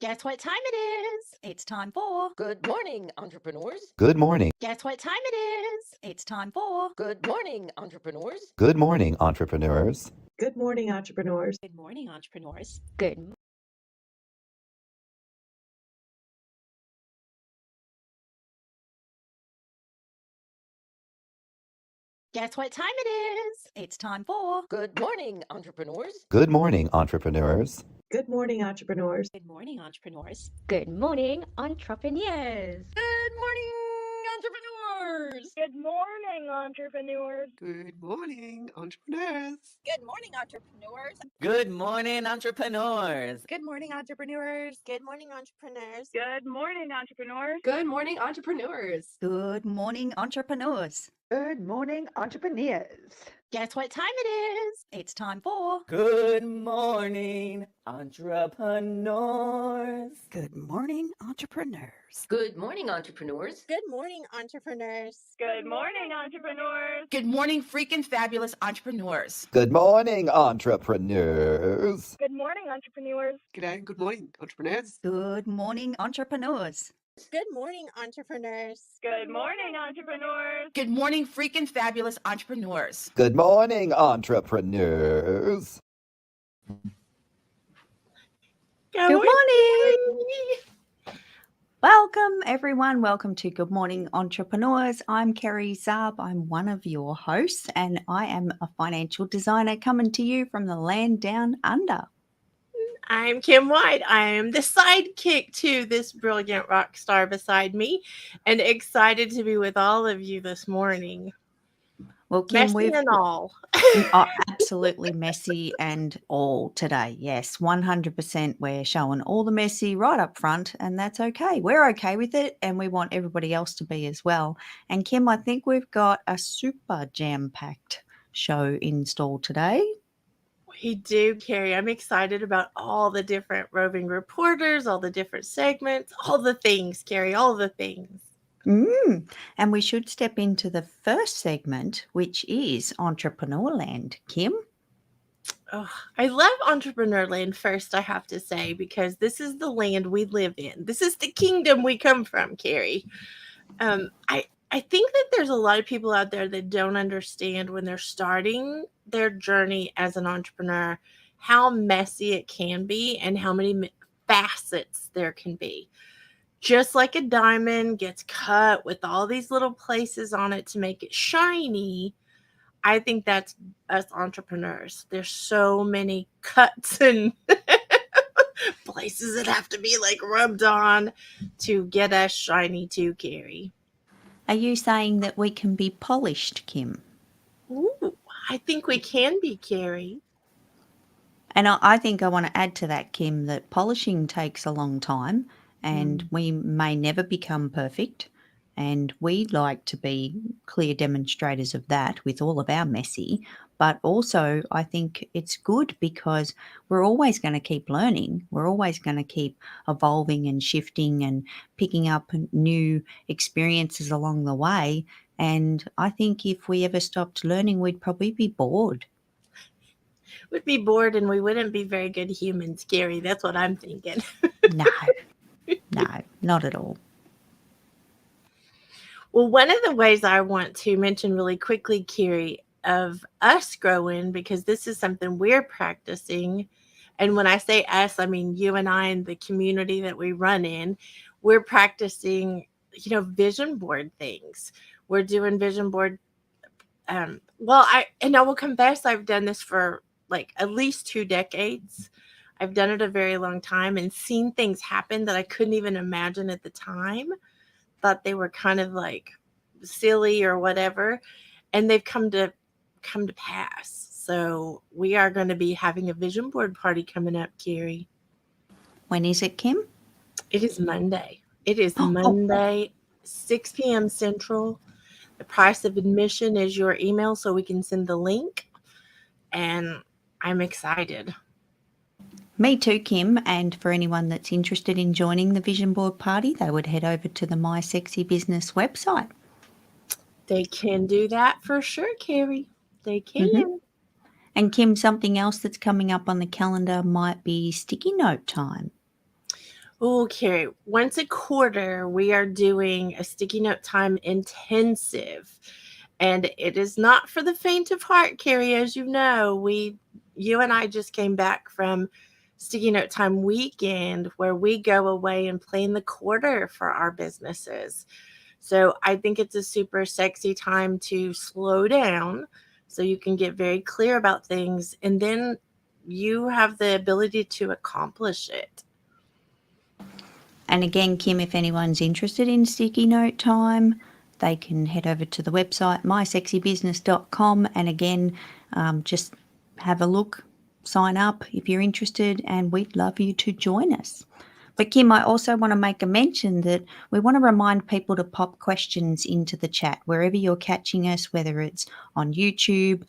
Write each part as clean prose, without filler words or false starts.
Guess what time it is? It's time for Good morning, entrepreneurs. Good morning. Guess what time it is? It's time for Good morning, entrepreneurs. Good morning, entrepreneurs. Good morning, entrepreneurs. Good morning, entrepreneurs. Good. Guess what time it is? It's time for Good morning, entrepreneurs. Good morning, entrepreneurs. Good morning, entrepreneurs. Good morning, entrepreneurs. Good morning, entrepreneurs. Good morning, entrepreneurs. Good morning, entrepreneurs. Good morning, entrepreneurs. Good morning, entrepreneurs. Good morning, entrepreneurs. Good morning, entrepreneurs. Good morning, entrepreneurs. Good morning, entrepreneurs. Good morning, entrepreneurs. Good morning, entrepreneurs. Good morning, entrepreneurs. Guess what time it is? It's time for Good morning, entrepreneurs. Good morning, entrepreneurs. Good morning, entrepreneurs. Good morning, entrepreneurs. Good morning, entrepreneurs. Good morning, freaking fabulous entrepreneurs. Good morning, entrepreneurs. Good morning, entrepreneurs. G'day and good morning, entrepreneurs. Good morning, entrepreneurs. Good morning, entrepreneurs. Good morning, entrepreneurs. Good morning, freaking fabulous entrepreneurs. Good morning, entrepreneurs. Good morning. Welcome, everyone. Welcome to Good Morning Entrepreneurs. I'm Kerry Zarb. I'm one of your hosts, and I am a financial designer coming to you from the land down under. I'm Kim White. I am the sidekick to this brilliant rock star beside me and excited to be with all of you this morning. Well, Kim, Messy and all. We are absolutely messy and all today. Yes, 100%. We're showing all the messy right up front, and that's okay. We're okay with it, and we want everybody else to be as well. And Kim, I think we've got a super jam-packed show installed today. We do, Carrie. I'm excited about all the different roving reporters, all the different segments, all the things, Carrie, all the things. And we should step into the first segment, which is Entrepreneurland. Kim? Oh, I love Entrepreneurland first, I have to say, because this is the land we live in. This is the kingdom we come from, Carrie. I think that there's a lot of people out there that don't understand when they're starting their journey as an entrepreneur, how messy it can be and how many facets there can be. Just like a diamond gets cut with all these little places on it to make it shiny, I think that's us entrepreneurs. There's so many cuts and places that have to be like rubbed on to get us shiny too, Carrie. Are you saying that we can be polished, Kim? Ooh, I think we can be, Carrie. And I think I want to add to that, Kim, that polishing takes a long time and we may never become perfect. And we like to be clear demonstrators of that with all of our messy. But also, I think it's good because we're always going to keep learning. We're always going to keep evolving and shifting and picking up new experiences along the way. And I think if we ever stopped learning, we'd probably be bored. We'd be bored and we wouldn't be very good humans, Gary. That's what I'm thinking. No, not at all. Well, one of the ways I want to mention really quickly, Carrie, of us growing, because this is something we're practicing. And when I say us, I mean you and I and the community that we run in. We're practicing, vision board things. We're doing vision board. I will confess I've done this for like at least 2 decades. I've done it a very long time and seen things happen that I couldn't even imagine at the time. Thought they were kind of like silly or whatever, and they've come to pass. So we are going to be having a vision board party coming up, Carrie. When is it, Kim? It is Monday. It is Monday, 6 p.m. Central. The price of admission is your email, so we can send the link, and I'm excited. Me too, Kim. And for anyone that's interested in joining the Vision Board Party, they would head over to the My Sexy Business website. They can do that for sure, Carrie. They can. Mm-hmm. And Kim, something else that's coming up on the calendar might be sticky note time. Oh, Carrie, once a quarter, we are doing a sticky note time intensive. And it is not for the faint of heart, Carrie. As you know, you and I just came back from Sticky Note Time weekend where we go away and plan the quarter for our businesses. So I think it's a super sexy time to slow down so you can get very clear about things, and then you have the ability to accomplish it. And again, Kim, if anyone's interested in Sticky Note Time, they can head over to the website mysexybusiness.com, and again, just have a look, sign up if you're interested, and we'd love you to join us. But Kim, I also want to make a mention that we want to remind people to pop questions into the chat wherever you're catching us, whether it's on YouTube,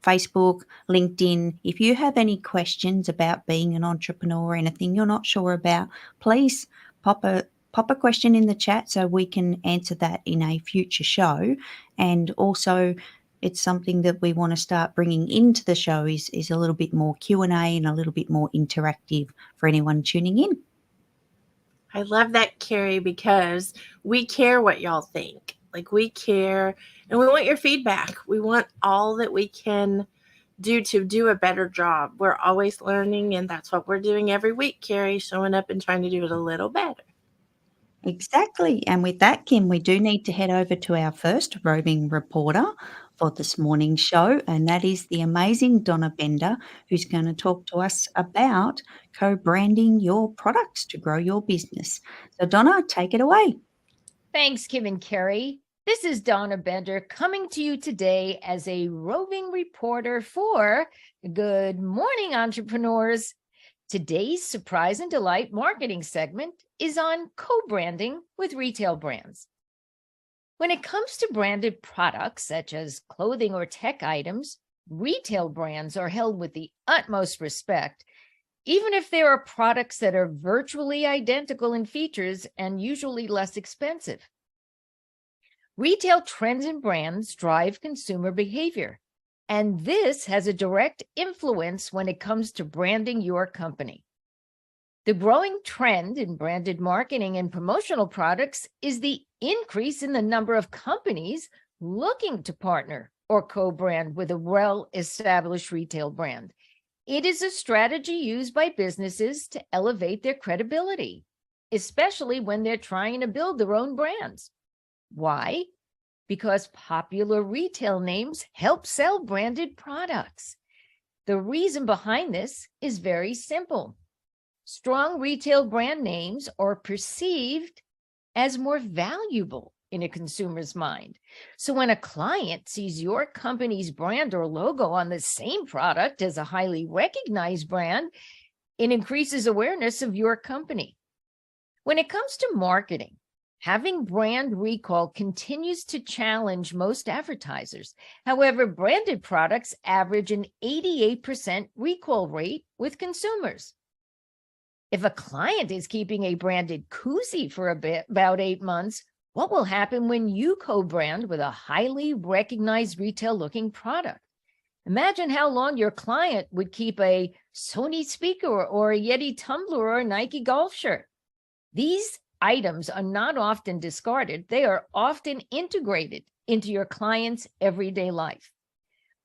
Facebook, LinkedIn. If you have any questions about being an entrepreneur or anything you're not sure about, please pop a question in the chat so we can answer that in a future show. And also, it's something that we want to start bringing into the show is a little bit more Q&A and a little bit more interactive for anyone tuning in. I love that, Carrie, because we care what y'all think. Like, we care, and we want your feedback. We want all that we can do to do a better job. We're always learning, and that's what we're doing every week, Carrie, showing up and trying to do it a little better. Exactly. And with that, Kim, we do need to head over to our first roving reporter for this morning's show, and that is the amazing Donna Bender, who's going to talk to us about co-branding your products to grow your business. So Donna, take it away. Thanks, Kim and Carrie. This is Donna Bender coming to you today as a roving reporter for Good Morning Entrepreneurs. Today's Surprise and Delight marketing segment is on co-branding with retail brands. When it comes to branded products such as clothing or tech items, retail brands are held with the utmost respect, even if there are products that are virtually identical in features and usually less expensive. Retail trends and brands drive consumer behavior, and this has a direct influence when it comes to branding your company. The growing trend in branded marketing and promotional products is the increase in the number of companies looking to partner or co-brand with a well-established retail brand. It is a strategy used by businesses to elevate their credibility, especially when they're trying to build their own brands. Why? Because popular retail names help sell branded products. The reason behind this is very simple. Strong retail brand names are perceived as more valuable in a consumer's mind. So when a client sees your company's brand or logo on the same product as a highly recognized brand, it increases awareness of your company. When it comes to marketing, having brand recall continues to challenge most advertisers. However, branded products average an 88% recall rate with consumers. If a client is keeping a branded koozie for about 8 months, what will happen when you co-brand with a highly recognized retail-looking product? Imagine how long your client would keep a Sony speaker or a Yeti tumbler or a Nike golf shirt. These items are not often discarded. They are often integrated into your client's everyday life.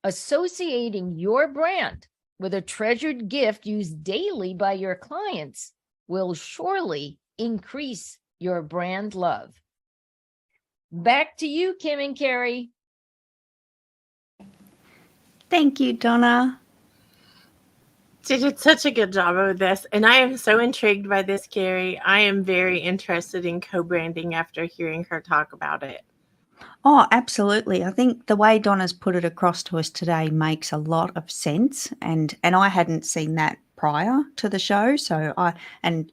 Associating your brand with a treasured gift used daily by your clients will surely increase your brand love. Back to you, Kim and Carrie. Thank you, Donna. She did such a good job of this, and I am so intrigued by this, Carrie. I am very interested in co-branding after hearing her talk about it. Oh, absolutely. I think the way Donna's put it across to us today makes a lot of sense, and I hadn't seen that prior to the show. So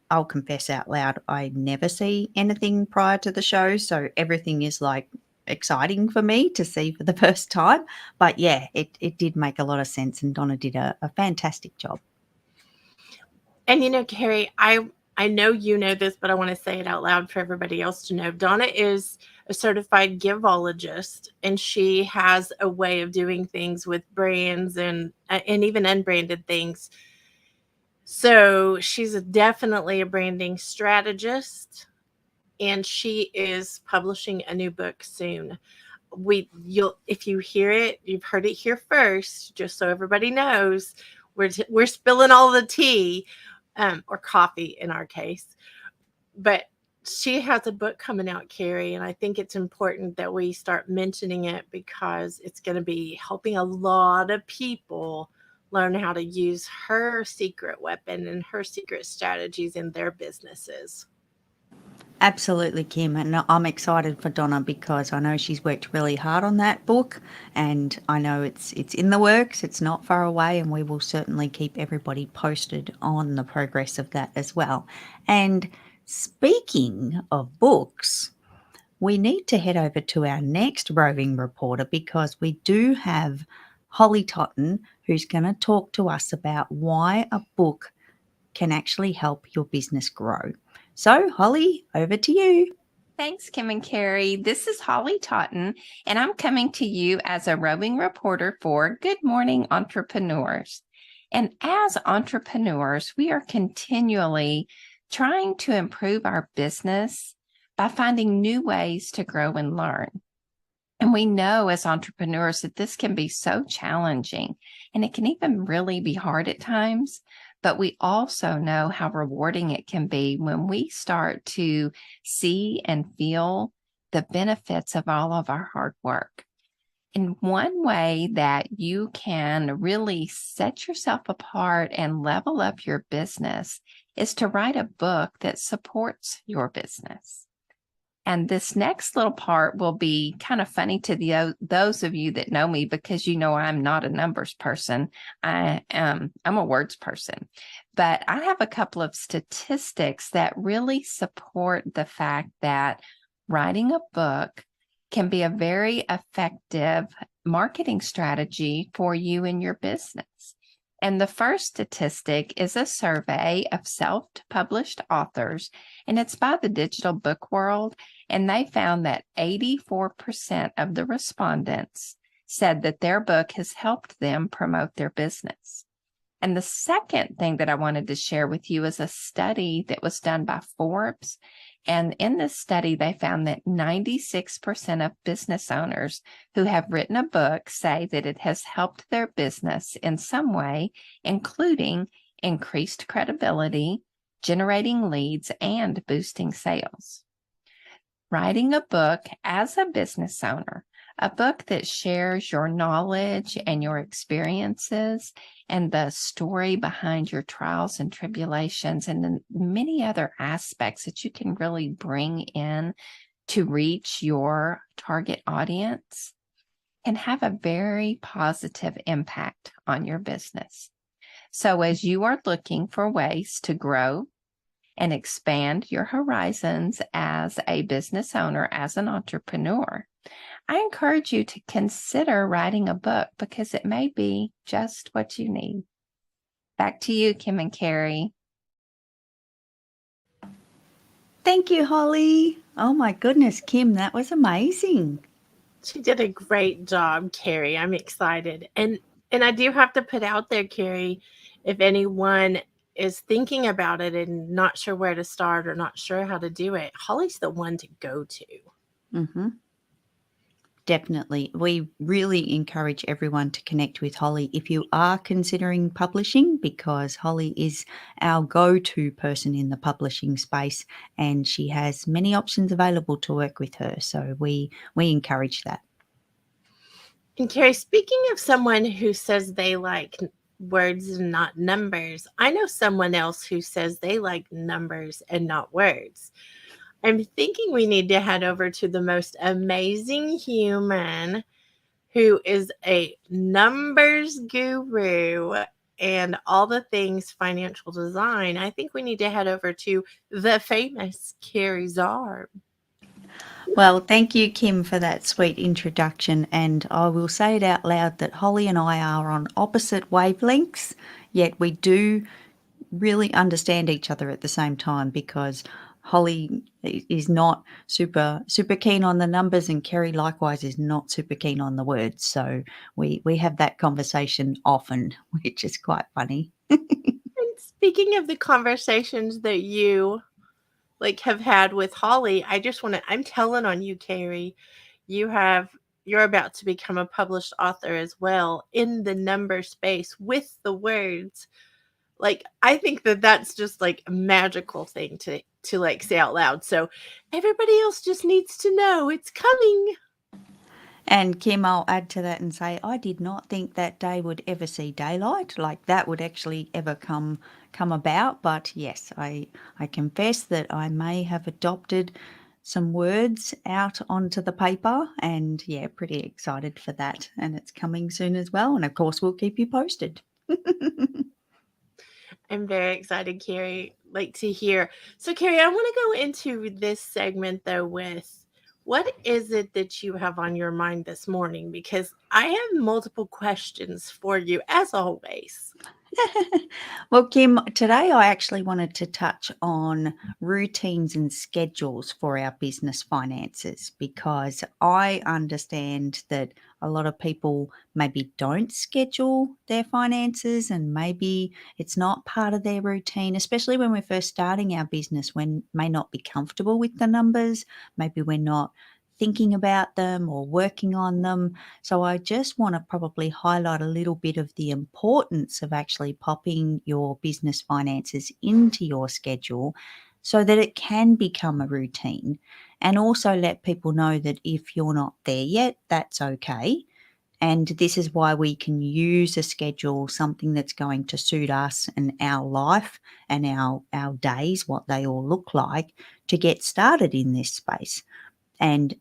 I'll confess out loud, I never see anything prior to the show. So everything is like exciting for me to see for the first time. But yeah, it did make a lot of sense, and Donna did a fantastic job. And you know, Carrie, I know you know this, but I want to say it out loud for everybody else to know. Donna is a certified givologist, and she has a way of doing things with brands and even unbranded things So she's definitely a branding strategist, and she is publishing a new book soon. You'll if you hear it, you've heard it here first. Just so everybody knows, we're spilling all the tea, or coffee in our case. But she has a book coming out, Carrie, and I think it's important that we start mentioning it because it's going to be helping a lot of people learn how to use her secret weapon and her secret strategies in their businesses. Absolutely, Kim. And I'm excited for Donna because I know she's worked really hard on that book, and I know it's in the works. It's not far away, and we will certainly keep everybody posted on the progress of that as well. And speaking of books, we need to head over to our next roving reporter because we do have Holly Totten who's going to talk to us about why a book can actually help your business grow. So, Holly, over to you. Thanks, Kim and Carrie. This is Holly Totten, and I'm coming to you as a roving reporter for Good Morning Entrepreneurs. And as entrepreneurs, we are continually trying to improve our business by finding new ways to grow and learn. And we know as entrepreneurs that this can be so challenging, and it can even really be hard at times. But we also know how rewarding it can be when we start to see and feel the benefits of all of our hard work. And one way that you can really set yourself apart and level up your business is to write a book that supports your business. And this next little part will be kind of funny to those of you that know me because you know I'm not a numbers person. I'm a words person. But I have a couple of statistics that really support the fact that writing a book can be a very effective marketing strategy for you and your business. And the first statistic is a survey of self-published authors, and it's by the Digital Book World, and they found that 84% of the respondents said that their book has helped them promote their business. And the second thing that I wanted to share with you is a study that was done by Forbes. And in this study, they found that 96% of business owners who have written a book say that it has helped their business in some way, including increased credibility, generating leads, and boosting sales. Writing a book as a business owner, a book that shares your knowledge and your experiences and the story behind your trials and tribulations and the many other aspects that you can really bring in to reach your target audience can have a very positive impact on your business. So as you are looking for ways to grow and expand your horizons as a business owner, as an entrepreneur, I encourage you to consider writing a book because it may be just what you need. Back to you, Kim and Carrie. Thank you, Holly. Oh my goodness, Kim, that was amazing. She did a great job, Carrie. I'm excited. And I do have to put out there, Carrie, if anyone is thinking about it and not sure where to start or not sure how to do it, Holly's the one to go to. Mm-hmm. Definitely. We really encourage everyone to connect with Holly if you are considering publishing, because Holly is our go-to person in the publishing space and she has many options available to work with her. So we encourage that. And Carrie, speaking of someone who says they like words and not numbers, I know someone else who says they like numbers and not words. I'm thinking we need to head over to the most amazing human who is a numbers guru and all the things financial design. I think we need to head over to the famous Carrie Zarb. Well, thank you, Kim, for that sweet introduction. And I will say it out loud that Holly and I are on opposite wavelengths, yet we do really understand each other at the same time because Holly is not super keen on the numbers and Kerry likewise is not super keen on the words. So we have that conversation often, which is quite funny. And speaking of the conversations that you have had with Holly, I'm telling on you, Carrie. You're about to become a published author as well in the number space with the words. I think that that's just a magical thing to say out loud. So everybody else just needs to know it's coming. And Kim, I'll add to that and say I did not think that day would ever see daylight, like that would actually ever come about. But yes, I confess that I may have adopted some words out onto the paper, and yeah, pretty excited for that. And it's coming soon as well. And of course, we'll keep you posted. I'm very excited, Carrie, to hear. So, Carrie, I want to go into this segment though with what is it that you have on your mind this morning? Because I have multiple questions for you, as always. Well, Kim, today I actually wanted to touch on routines and schedules for our business finances because I understand that a lot of people maybe don't schedule their finances and maybe it's not part of their routine, especially when we're first starting our business, when may not be comfortable with the numbers, maybe we're not thinking about them or working on them. So I just want to probably highlight a little bit of the importance of actually popping your business finances into your schedule so that it can become a routine, and also let people know that if you're not there yet, that's okay. And this is why we can use a schedule, something that's going to suit us and our life and our days, what they all look like, to get started in this space. And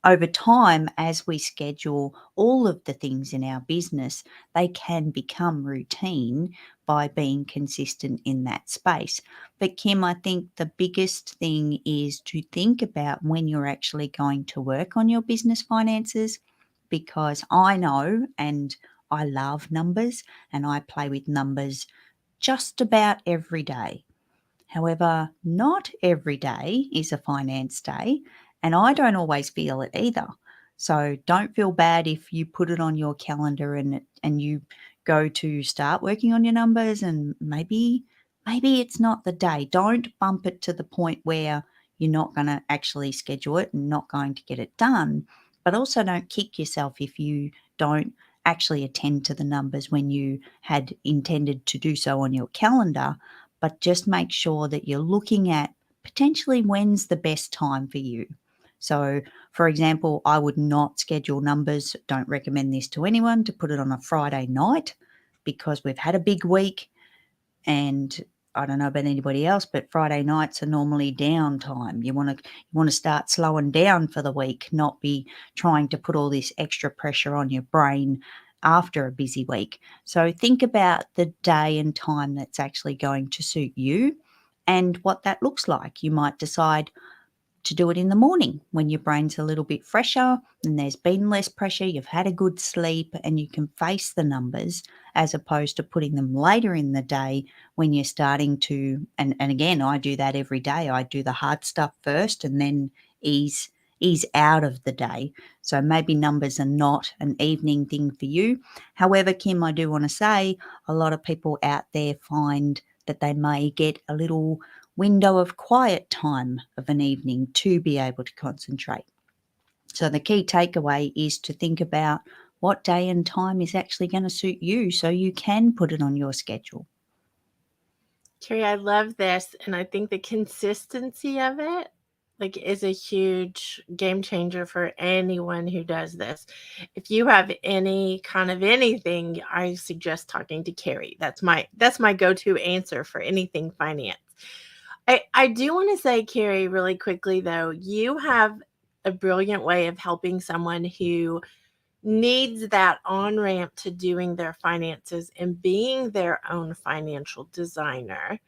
over time, as we schedule all of the things in our business, they can become routine by being consistent in that space. But Kim, I think the biggest thing is to think about when you're actually going to work on your business finances, because I know and I love numbers and I play with numbers just about every day. However, not every day is a finance day, and I don't always feel it either. So don't feel bad if you put it on your calendar and you go to start working on your numbers and maybe it's not the day. Don't bump it to the point where you're not going to actually schedule it and not going to get it done. But also don't kick yourself if you don't actually attend to the numbers when you had intended to do so on your calendar, but just make sure that you're looking at potentially when's the best time for you. So, for example, I would not schedule numbers, don't recommend this to anyone, to put it on a Friday night because we've had a big week, and I don't know about anybody else, but Friday nights are normally downtime. You want to start slowing down for the week, not be trying to put all this extra pressure on your brain after a busy week. So think about the day and time that's actually going to suit you and what that looks like. You might decide to do it in the morning when your brain's a little bit fresher and there's been less pressure, you've had a good sleep and you can face the numbers, as opposed to putting them later in the day when you're starting to, and again, I do that every day. I do the hard stuff first and then ease out of the day. So maybe numbers are not an evening thing for you. However, Kim, I do want to say a lot of people out there find that they may get a little window of quiet time of an evening to be able to concentrate. So the key takeaway is to think about what day and time is actually going to suit you so you can put it on your schedule. Carrie, I love this, and I think the consistency of it is a huge game changer for anyone who does this. If you have any kind of anything, I suggest talking to Carrie. That's my go-to answer for anything finance. I do want to say, Carrie, really quickly though, you have a brilliant way of helping someone who needs that on-ramp to doing their finances and being their own financial designer.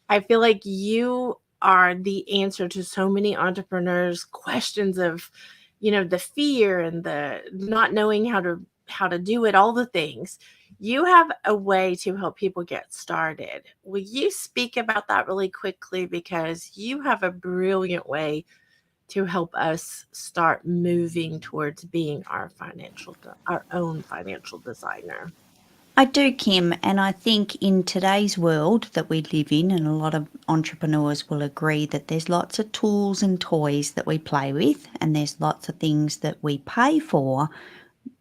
I feel like you are the answer to so many entrepreneurs' questions of, the fear and the not knowing how to do it, all the things. You have a way to help people get started. Will you speak about that really quickly, because you have a brilliant way to help us start moving towards being our own financial designer? I do, Kim, and I think in today's world that we live in, and a lot of entrepreneurs will agree that there's lots of tools and toys that we play with, and there's lots of things that we pay for,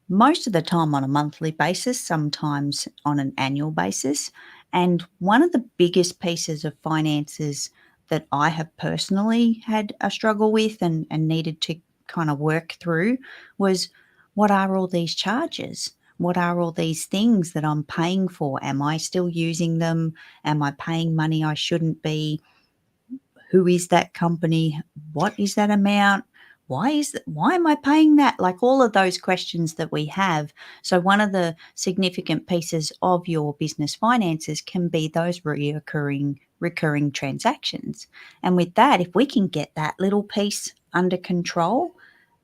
most of the time on a monthly basis, sometimes on an annual basis. And one of the biggest pieces of finances that I have personally had a struggle with and needed to kind of work through was, what are all these charges? What are all these things that I'm paying for? Am I still using them? Am I paying money I shouldn't be? Who is that company? What is that amount? Why am I paying that? Like all of those questions that we have. So one of the significant pieces of your business finances can be those recurring transactions. And with that, if we can get that little piece under control,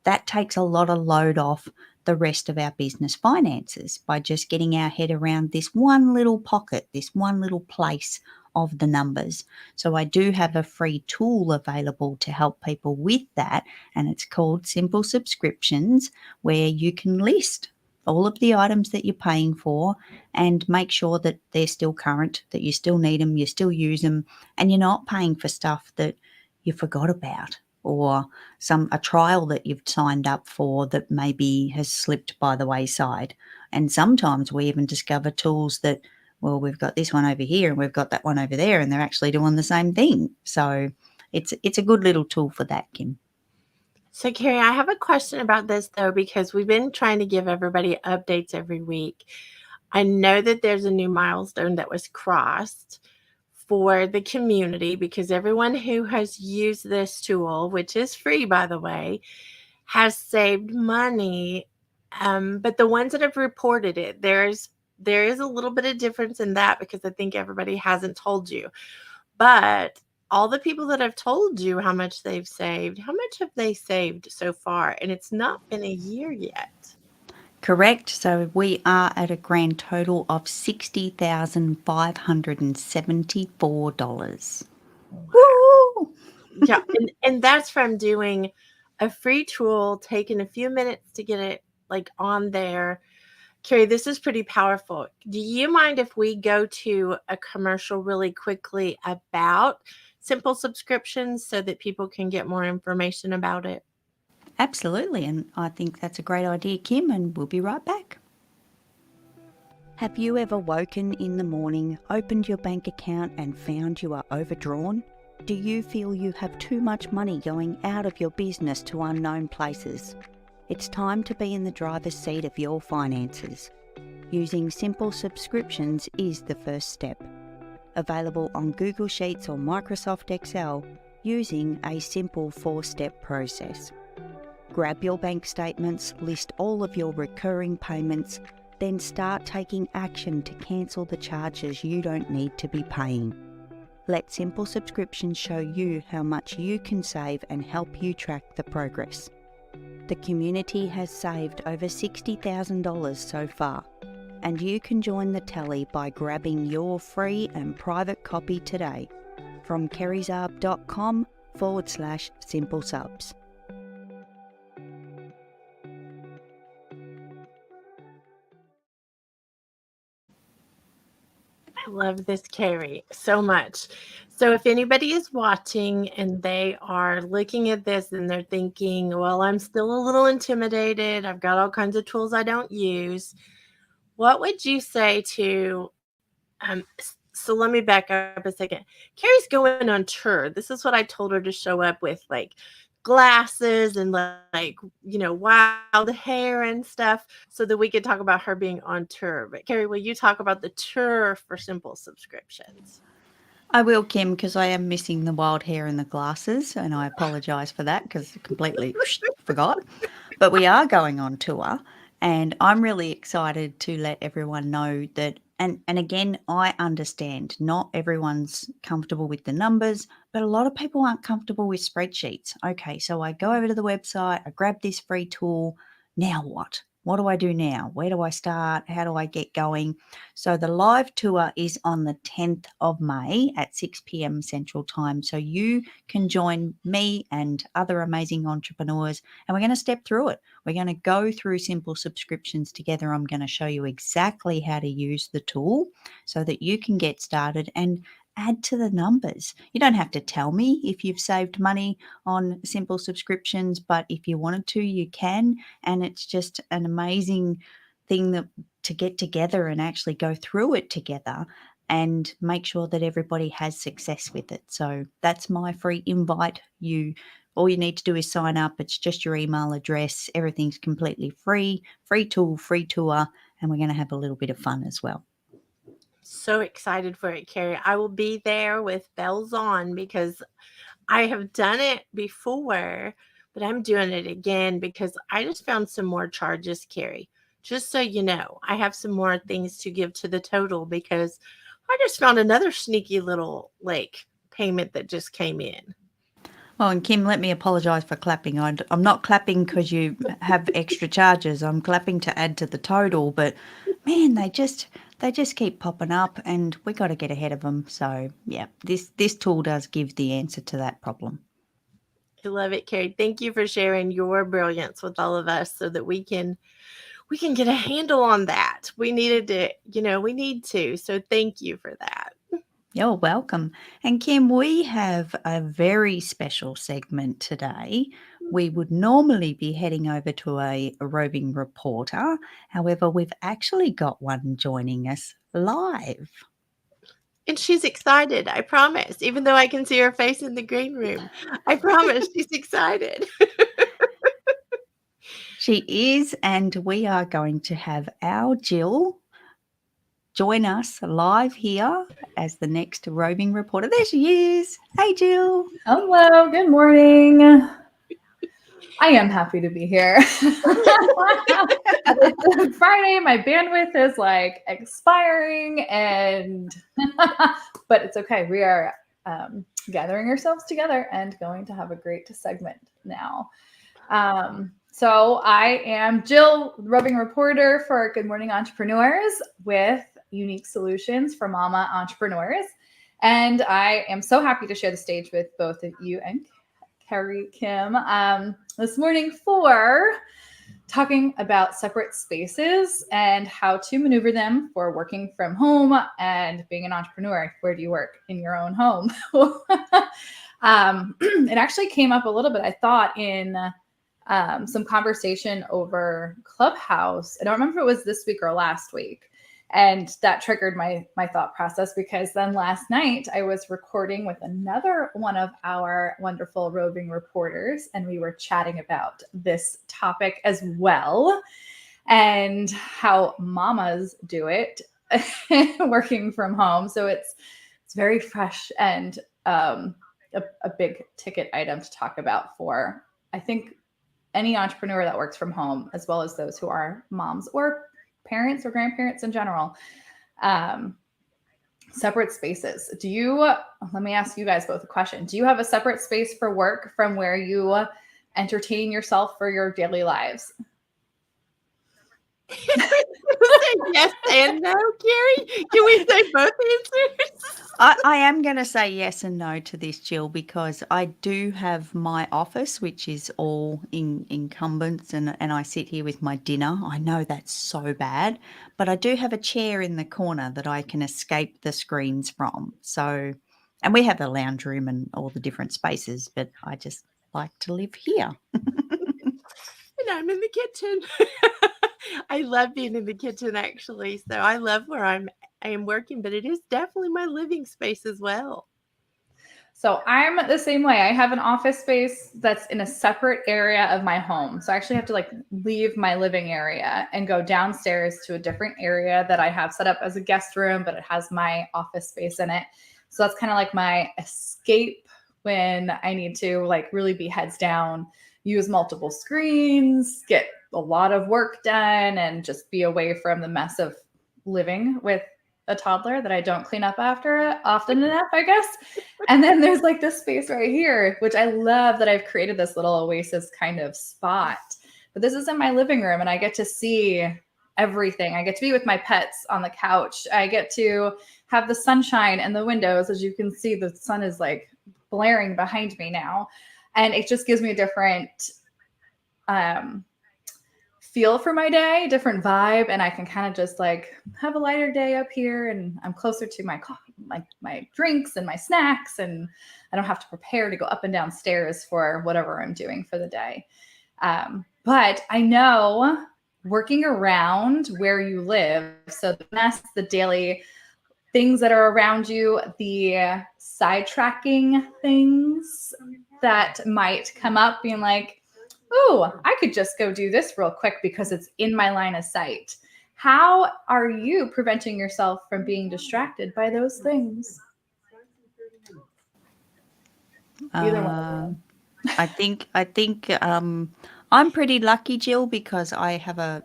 that takes a lot of load off the rest of our business finances by just getting our head around this one little pocket, this one little place of the numbers. So I do have a free tool available to help people with that, and it's called Simple Subscriptions, where you can list all of the items that you're paying for and make sure that they're still current, that you still need them, you still use them, and you're not paying for stuff that you forgot about, or a trial that you've signed up for that maybe has slipped by the wayside. And sometimes we even discover tools that, well, we've got this one over here and we've got that one over there, and they're actually doing the same thing. So it's a good little tool for that, Kim. So, Carrie, I have a question about this, though, because we've been trying to give everybody updates every week. I know that there's a new milestone that was crossed for the community, because everyone who has used this tool, which is free, by the way, has saved money. But the ones that have reported it, there is a little bit of difference in that, because I think everybody hasn't told you. But all the people that have told you how much they've saved, how much have they saved so far? And it's not been a year yet. Correct. So we are at a grand total of $60,574. Woo! Yeah, and that's from doing a free tool, taking a few minutes to get it like on there. Carrie, this is pretty powerful. Do you mind if we go to a commercial really quickly about simple subscriptions so that people can get more information about it? Absolutely, and I think that's a great idea, Kim, and we'll be right back. Have you ever woken in the morning, opened your bank account and found you are overdrawn? Do you feel you have too much money going out of your business to unknown places? It's time to be in the driver's seat of your finances. Using Simple Subscriptions is the first step. Available on Google Sheets or Microsoft Excel using a simple 4-step process. Grab your bank statements, list all of your recurring payments, then start taking action to cancel the charges you don't need to be paying. Let Simple Subscriptions show you how much you can save and help you track the progress. The community has saved over $60,000 so far, and you can join the tally by grabbing your free and private copy today from kerrysarb.com/simple subs. I love this, Carrie, so much. So if anybody is watching and they are looking at this and they're thinking, well, I'm still a little intimidated, I've got all kinds of tools I don't use, what would you say to so let me back up a second. Carrie's going on tour. This is what I told her to show up with, like glasses and like wild hair and stuff, so that we could talk about her being on tour. But Carrie, will you talk about the tour for Simple Subscriptions? I will, Kim, because I am missing the wild hair and the glasses, and I apologise for that because I completely forgot. But we are going on tour, and I'm really excited to let everyone know that, and again, I understand not everyone's comfortable with the numbers, but a lot of people aren't comfortable with spreadsheets. Okay, so I go over to the website, I grab this free tool. Now what? what do I do now? Where do I start? How do I get going? So the live tour is on the 10th of May at 6 p.m. Central Time. So you can join me and other amazing entrepreneurs, and we're going to step through it. We're going to go through simple subscriptions together. I'm going to show you exactly how to use the tool so that you can get started and add to the numbers. You don't have to tell me if you've saved money on simple subscriptions, but if you wanted to, you can. And it's just an amazing thing that to get together and actually go through it together and make sure that everybody has success with it. So that's my free invite. All you need to do is sign up. It's just your email address. Everything's completely free tool, free tour, and we're going to have a little bit of fun as well. So excited for it, Carrie. I will be there with bells on because I have done it before, but I'm doing it again because I just found some more charges, Carrie. Just so you know, I have some more things to give to the total because I just found another sneaky little payment that just came in. Oh, and Kim, let me apologise for clapping. I'm not clapping because you have extra charges. I'm clapping to add to the total. But man, they just keep popping up, and we got to get ahead of them. So yeah, this tool does give the answer to that problem. I love it, Carrie. Thank you for sharing your brilliance with all of us so that we can get a handle on that. We needed to, we need to. So thank you for that. You're welcome. And Kim, we have a very special segment today. We would normally be heading over to a roving reporter. However, we've actually got one joining us live. And she's excited, I promise. Even though I can see her face in the green room, I promise she's excited. She is, and we are going to have our Jill join us live here as the next roving reporter. There she is. Hey, Jill. Hello, good morning. I am happy to be here. It's Friday, my bandwidth is expiring, but it's okay. We are gathering ourselves together and going to have a great segment now. So I am Jill, roving reporter for Good Morning Entrepreneurs with unique solutions for mama entrepreneurs. And I am so happy to share the stage with both of you and Carrie Kim this morning for talking about separate spaces and how to maneuver them for working from home and being an entrepreneur. Where do you work? In your own home. It actually came up a little bit, I thought, in some conversation over Clubhouse. I don't remember if it was this week or last week. And that triggered my thought process because then last night I was recording with another one of our wonderful roving reporters, and we were chatting about this topic as well and how mamas do it working from home. So it's very fresh and a big ticket item to talk about for, I think, any entrepreneur that works from home, as well as those who are moms or parents or grandparents in general. Separate spaces. Let me ask you guys both a question. Do you have a separate space for work from where you entertain yourself for your daily lives? Say yes and no, Carrie. Can we say both answers? I am going to say yes and no to this, Jill, because I do have my office, which is all incumbents, and I sit here with my dinner. I know that's so bad, but I do have a chair in the corner that I can escape the screens from. So, and we have a lounge room and all the different spaces, but I just like to live here. And I'm in the kitchen. I love being in the kitchen, actually. So I love where I am working, but it is definitely my living space as well. So I'm the same way. I have an office space that's in a separate area of my home. So I actually have to leave my living area and go downstairs to a different area that I have set up as a guest room, but it has my office space in it. So that's kind of like my escape when I need to really be heads down, use multiple screens, get a lot of work done, and just be away from the mess of living with a toddler that I don't clean up after often enough, I guess. And then there's this space right here, which I love that I've created this little oasis kind of spot But this is in my living room and I get to see everything. I get to be with my pets on the couch. I get to have the sunshine in the windows. As you can see, the sun is like blaring behind me now. And it just gives me a different feel for my day, different vibe, and I can kind of just like have a lighter day up here, and I'm closer to my drinks and my snacks, and I don't have to prepare to go up and down stairs for whatever I'm doing for the day. But I know working around where you live, so the mess, the daily things that are around you, the sidetracking things that might come up, being like, oh, I could just go do this real quick because it's in my line of sight. How are you preventing yourself from being distracted by those things? Either one of them. I think I'm pretty lucky, Jill, because I have a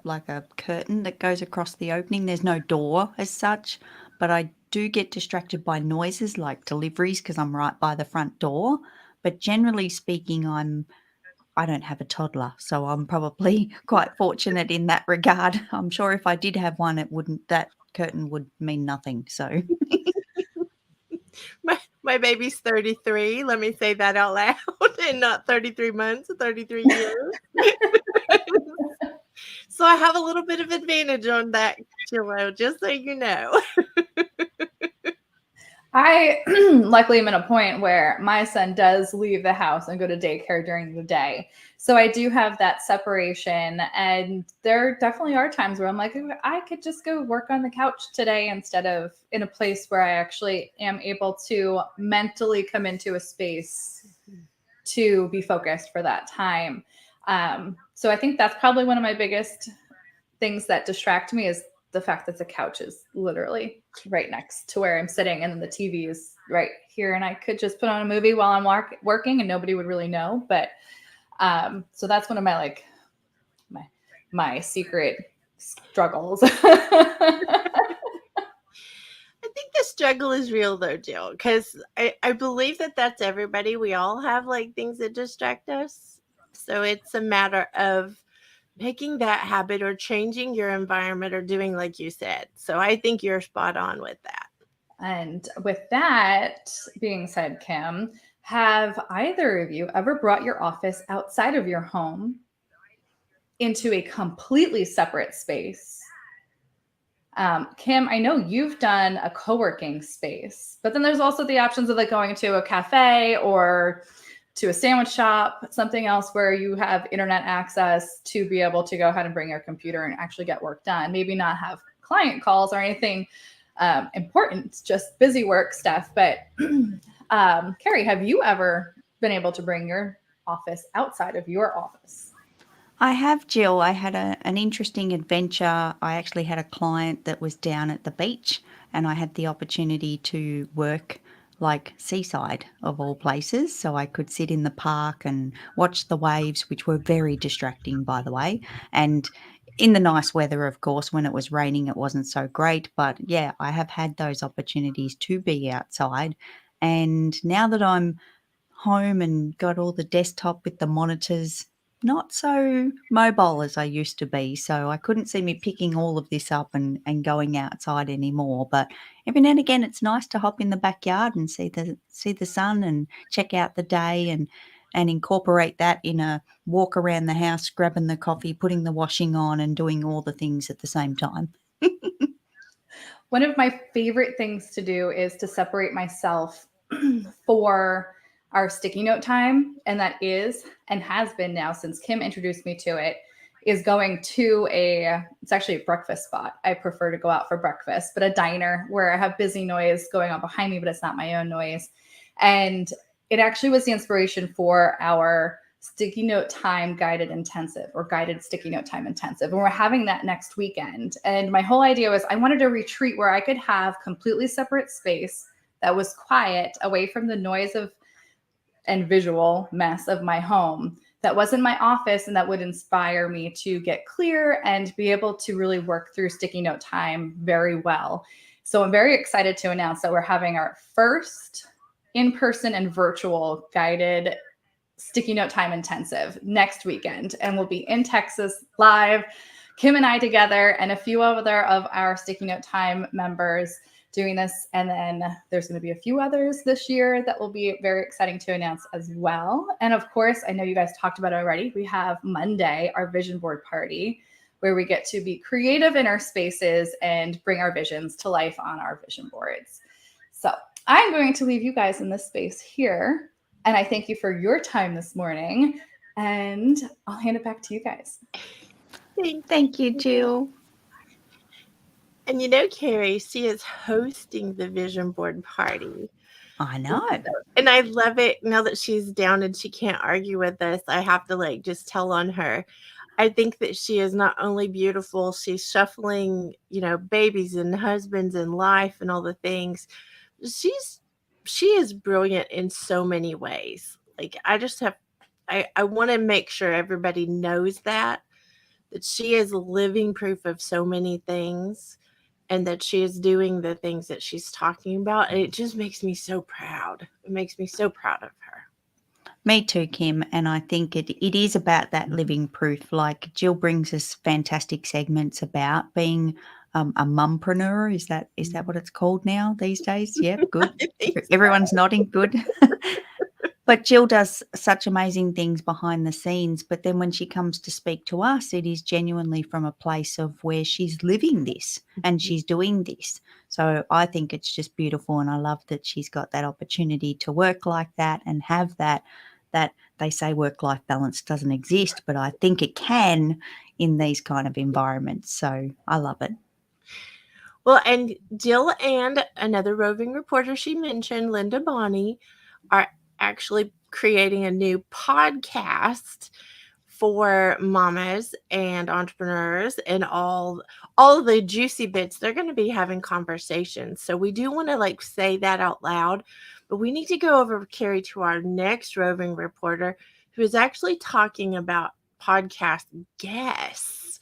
curtain that goes across the opening. There's no door as such, but I do get distracted by noises like deliveries because I'm right by the front door. But generally speaking, I don't have a toddler, so I'm probably quite fortunate in that regard. I'm sure if I did have one, that curtain would mean nothing. So My baby's 33. Let me say that out loud, and not 33 months, 33 years. So I have a little bit of advantage on that, Jillo, just so you know. I luckily am at a point where my son does leave the house and go to daycare during the day. So I do have that separation. And there definitely are times where I'm like, I could just go work on the couch today instead of in a place where I actually am able to mentally come into a space to be focused for that time. So I think that's probably one of my biggest things that distract me is the fact that the couch is literally right next to where I'm sitting and then the TV is right here, and I could just put on a movie while I'm working and nobody would really know. But so that's one of my my secret struggles. I think the struggle is real though, Jill, because I believe that that's everybody. We all have like things that distract us. So it's a matter of making that habit or changing your environment or doing like you said. So I think you're spot on with that. And with that being said, Kim, have either of you ever brought your office outside of your home into a completely separate space? Kim, I know you've done a co-working space, but then there's also the options of like going to a cafe or to a sandwich shop, something else where you have internet access to be able to go ahead and bring your computer and actually get work done. Maybe not have client calls or anything important, just busy work stuff. But Carrie, have you ever been able to bring your office outside of your office? I have, Jill. I had an interesting adventure. I actually had a client that was down at the beach, and I had the opportunity to work like seaside of all places. So I could sit in the park and watch the waves, which were very distracting, by the way. And in the nice weather, of course, when it was raining, it wasn't so great. But yeah, I have had those opportunities to be outside. And now that I'm home and got all the desktop with the monitors, not so mobile as I used to be. So I couldn't see me picking all of this up and going outside anymore. But every now and again, it's nice to hop in the backyard and see the sun and check out the day and incorporate that in a walk around the house, grabbing the coffee, putting the washing on and doing all the things at the same time. One of my favorite things to do is to separate myself for our sticky note time. And that is, and has been now since Kim introduced me to it, is going to it's actually a breakfast spot. I prefer to go out for breakfast, but a diner where I have busy noise going on behind me, but it's not my own noise. And it actually was the inspiration for our sticky note time guided intensive, or guided sticky note time intensive. And we're having that next weekend. And my whole idea was I wanted a retreat where I could have completely separate space that was quiet, away from the noise of and visual mess of my home, that wasn't my office, and that would inspire me to get clear and be able to really work through sticky note time very well. So I'm very excited to announce that we're having our first in-person and virtual guided sticky note time intensive next weekend, and we'll be in Texas live, Kim and I together, and a few other of our sticky note time members doing this. And then there's going to be a few others this year that will be very exciting to announce as well. And of course, I know you guys talked about it already. We have Monday, our vision board party, where we get to be creative in our spaces and bring our visions to life on our vision boards. So I'm going to leave you guys in this space here. And I thank you for your time this morning. And I'll hand it back to you guys. Thank you, Jill. And you know, Carrie, she is hosting the vision board party. I know. And I love it now that she's down and she can't argue with us. I have to just tell on her. I think that she is not only beautiful, she's shuffling, babies and husbands and life and all the things. She is brilliant in so many ways. I want to make sure everybody knows that she is living proof of so many things, and that she is doing the things that she's talking about. And it just makes me so proud. It makes me so proud of her. Me too, Kim. And I think it is about that living proof. Like Jill brings us fantastic segments about being a mumpreneur. Is that what it's called now these days? Yep, good. Everyone's nodding, good. But Jill does such amazing things behind the scenes. But then when she comes to speak to us, it is genuinely from a place of where she's living this and she's doing this. So I think it's just beautiful. And I love that she's got that opportunity to work like that and have that they say work-life balance doesn't exist, but I think it can in these kind of environments. So I love it. Well, and Jill and another roving reporter she mentioned, Linda Bonney, are actually creating a new podcast for mamas and entrepreneurs and all the juicy bits. They're going to be having conversations. So we do want to say that out loud, but we need to go over, Carrie, to our next roving reporter who is actually talking about podcast guests.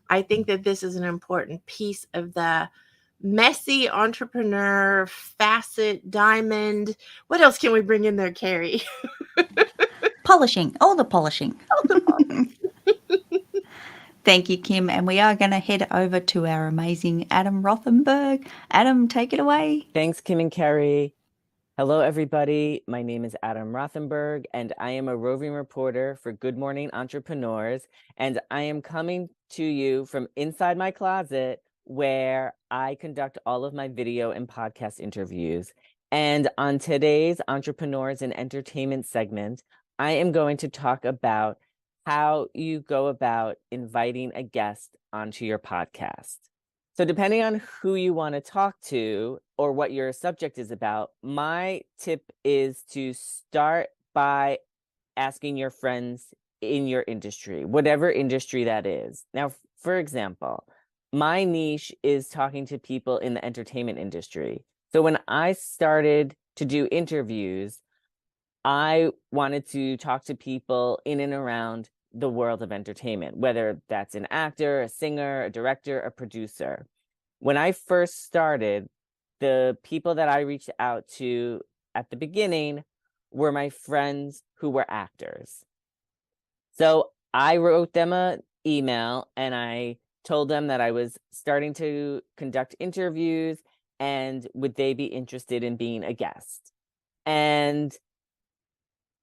I think that this is an important piece of the messy entrepreneur facet diamond. What else can we bring in there, Carrie? Polishing, all the polishing. Thank you, Kim. And we are going to head over to our amazing Adam Rothenberg. Adam, take it away. Thanks, Kim and Carrie. Hello, everybody. My name is Adam Rothenberg, and I am a roving reporter for Good Morning Entrepreneurs. And I am coming to you from inside my closet, where I conduct all of my video and podcast interviews. And on today's Entrepreneurs and Entertainment segment, I am going to talk about how you go about inviting a guest onto your podcast. So depending on who you want to talk to or what your subject is about, my tip is to start by asking your friends in your industry, whatever industry that is. Now, for example, my niche is talking to people in the entertainment industry. So when I started to do interviews, I wanted to talk to people in and around the world of entertainment, whether that's an actor, a singer, a director, a producer. When I first started, the people that I reached out to at the beginning were my friends who were actors. So I wrote them an email and I told them that I was starting to conduct interviews and would they be interested in being a guest. And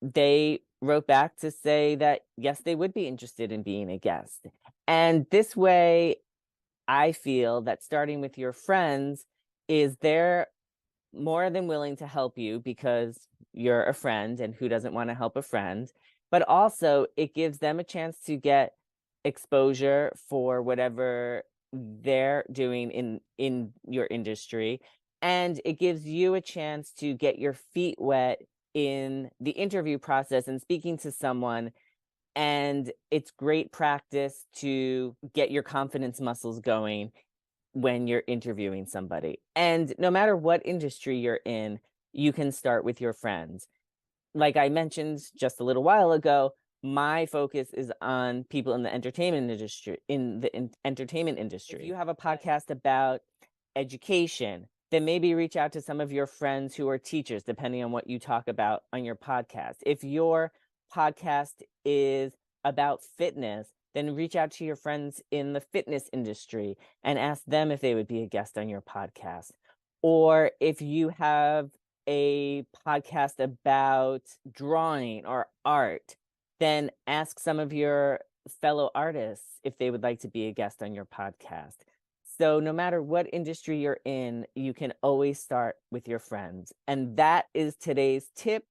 they wrote back to say that, yes, they would be interested in being a guest. And this way, I feel that starting with your friends is they're more than willing to help you because you're a friend, and who doesn't want to help a friend? But also it gives them a chance to get exposure for whatever they're doing in your industry. And it gives you a chance to get your feet wet in the interview process and speaking to someone. And it's great practice to get your confidence muscles going when you're interviewing somebody. And no matter what industry you're in, you can start with your friends. Like I mentioned just a little while ago, my focus is on people in the entertainment industry. If you have a podcast about education, then maybe reach out to some of your friends who are teachers, depending on what you talk about on your podcast. If your podcast is about fitness, then reach out to your friends in the fitness industry and ask them if they would be a guest on your podcast. Or if you have a podcast about drawing or art, then ask some of your fellow artists if they would like to be a guest on your podcast. So no matter what industry you're in, you can always start with your friends. And that is today's tip